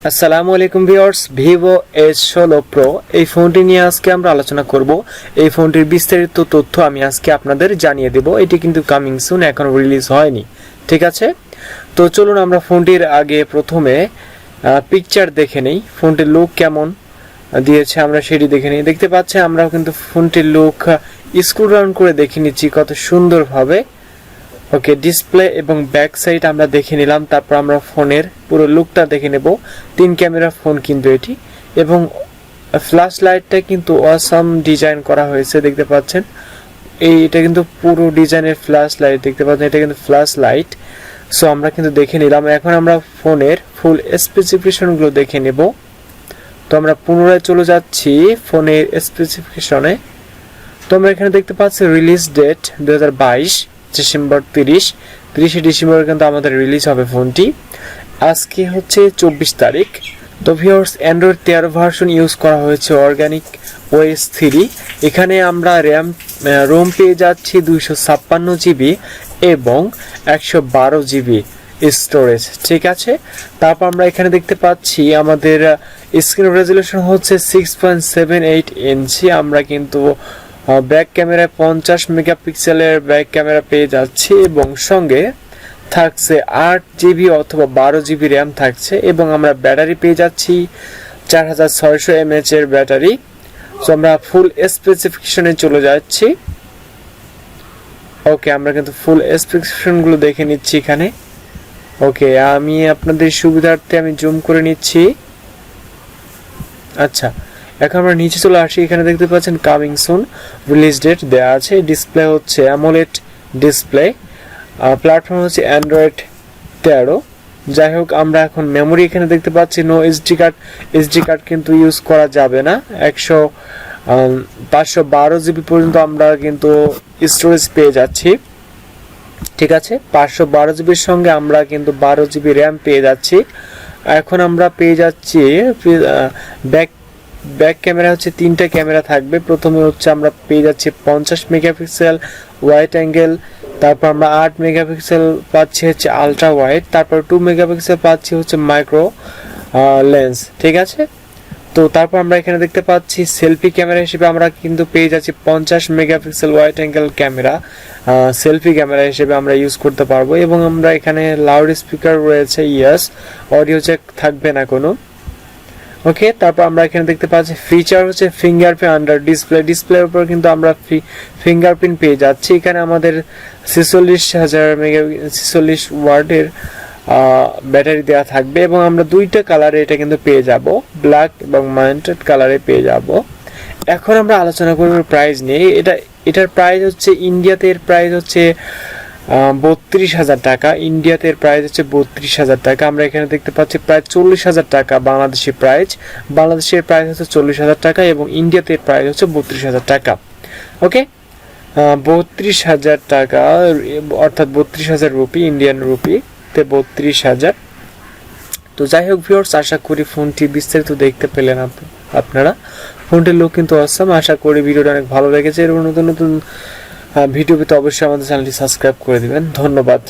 আসসালামু আলাইকুম viewers, Vivo S16 Pro এই ফোনটি নিয়ে আজকে আমরা আলোচনা করব। এই ফোনটির বিস্তারিত তথ্য আমি আজকে আপনাদের জানিয়ে দেব। এটি কিন্তু কামিং সুন, এখনো রিলিজ হয়নি। ঠিক আছে, তো চলুন আমরা ফোনটির আগে প্রথমে পিকচার দেখে নেই, ফোনটির লুক কেমন দিয়েছে আমরা সেটি দেখে নিই। দেখতে পাচ্ছেন আমরা কিন্তু ফোনটির লুক স্ক্রল ডাউন করে দেখে নিচ্ছি কত সুন্দরভাবে। ওকে, ডিসপ্লে এবং ব্যাক সাইড আমরা দেখে নিলাম, তারপর আমরা ফোনের পুরো লুকটা দেখে নেব। 3 ক্যামেরা ফোন কিন্তু এটি, এবং ফ্ল্যাশ লাইটটা কিন্তু অসাম ডিজাইন করা হয়েছে। দেখতে পাচ্ছেন এটা কিন্তু পুরো ডিজাইনের ফ্ল্যাশ লাইট, দেখতে পাচ্ছেন এটা কিন্তু ফ্ল্যাশ লাইট। সো আমরা কিন্তু দেখে নিলাম, এখন আমরা ফোনের ফুল স্পেসিফিকেশনগুলো দেখে নেব। তো আমরা পুনরায় চলে যাচ্ছি ফোনের স্পেসিফিকেশনে। তো আমরা এখানে দেখতে পাচ্ছি রিলিজ ডেট 2022 ডিসেম্বর 30 ডিসেম্বর কিন্তু আমাদের রিলিজ হবে ফোনটি। আজকে হচ্ছে 24 তারিখ। তো ভিউয়ার্স, অ্যান্ড্রয়েড 13 ভার্সন ইউজ করা হয়েছে, অর্গানিক ওএস 3। এখানে আমরা রোম পেয়ে যাচ্ছি 256 জিবি এবং 112 জিবি স্টোরেজ। ঠিক আছে, তারপর আমরা এখানে দেখতে পাচ্ছি আমাদের স্ক্রিন রেজলিউশন হচ্ছে 6.78 ইঞ্চি। আমরা কিন্তু ব্যাক ক্যামেরায় 50 মেগাপিক্সেলের ব্যাক ক্যামেরা পেয়ে যাচ্ছি, এবং সঙ্গে থাকছে 8 জিবি অথবা 12 জিবি র্যাম থাকছে, এবং আমরা ব্যাটারি পেয়ে যাচ্ছি 4600 mAh এর ব্যাটারি। সো আমরা ফুল স্পেসিফিকেশনে চলে যাচ্ছি। ওকে, আমরা কিন্তু ফুল স্পেসিফিকেশনগুলো দেখে নিচ্ছি এখানে। ওকে, আমি আপনাদের সুবিধার্থে আমি জুম করে নিচ্ছি। আচ্ছা, এখন আমরা নিচে চলে আসি। এখানে দেখতে পাচ্ছেন কামিং সুন, রিলিজ ডেট দেওয়া আছে। ডিসপ্লে হচ্ছে অ্যামোলেড ডিসপ্লে, প্ল্যাটফর্ম হচ্ছে অ্যান্ড্রয়েড 13। যাই হোক, আমরা এখন মেমোরি এখানে দেখতে পাচ্ছি নো এসডি কার্ড কিন্তু ইউজ করা যাবে না। 512 জিবি পর্যন্ত আমরা কিন্তু স্টোরেজ পেয়ে যাচ্ছি। ঠিক আছে, 512 জিবির সঙ্গে আমরা কিন্তু 12 জিবি র্যাম পেয়ে যাচ্ছি। এখন আমরা পেয়ে যাচ্ছি ব্যাক ক্যামেরা হচ্ছে 3টা ক্যামেরা থাকবে। প্রথমে হচ্ছে আমরা পেয়ে যাচ্ছি 50 মেগাপিক্সেল ওয়াইড অ্যাঙ্গেল, তারপর আমরা 8 মেগাপিক্সেল পাচ্ছি হচ্ছে আলট্রা ওয়াইড, তারপর 2 মেগাপিক্সেল পাচ্ছি হচ্ছে মাইক্রো লেন্স। ঠিক আছে, তো তারপর আমরা এখানে দেখতে পাচ্ছি সেলফি ক্যামেরা হিসেবে আমরা কিন্তু পেয়ে যাচ্ছি 50 megapixel wide angle camera, selfie camera হিসেবে আমরা ইউজ করতে পারবো। এবং আমরা এখানে লাউড স্পিকার রয়েছে, ইয়েস, অডিও জ্যাক থাকবে না কোনো। ওকে, তারপর আমরা এখানে দেখতে পাচ্ছি ফিচার হচ্ছে ফিঙ্গারপ্রিন্ট আন্ডার ডিসপ্লের উপর কিন্তু আমরা ফিঙ্গারপ্রিন্ট পেয়ে যাচ্ছি। এখানে আমাদের 46 ওয়াটের ব্যাটারি দেওয়া থাকবে, এবং আমরা 2টা কালারে এটা কিন্তু পেয়ে যাব, ব্ল্যাক এবং মাউন্টেড কালারে পেয়ে যাব। এখন আমরা আলোচনা করব প্রাইস নিয়ে। এটার প্রাইস হচ্ছে ইন্ডিয়াতে এর প্রাইস হচ্ছে 32,000 টাকা। ইন্ডিয়াতে এর প্রাইস হচ্ছে 32,000 টাকা। আমরা এখানে দেখতে পাচ্ছি প্রায় 40,000 টাকা বাংলাদেশি প্রাইস। বাংলাদেশের প্রাইস হচ্ছে 40,000 টাকা, এবং ইন্ডিয়াতে এর প্রাইস হচ্ছে 32,000 টাকা। ওকে, 32,000 টাকা অর্থাৎ 32,000 রুপি, ইন্ডিয়ান রুপিতে 32,000। তো যাই হোক ভিউয়ার্স, আশা করি ফোনটি বিস্তারিত দেখতে পেলেন আপনারা। ফোনটির লুক কিন্তু অসাম। আশা করি ভিডিওটা অনেক ভালো লেগেছে। এরকম নতুন নতুন ভিডিও পেতে অবশ্যই আমাদের চ্যানেলটি সাবস্ক্রাইব করে দিবেন। ধন্যবাদ।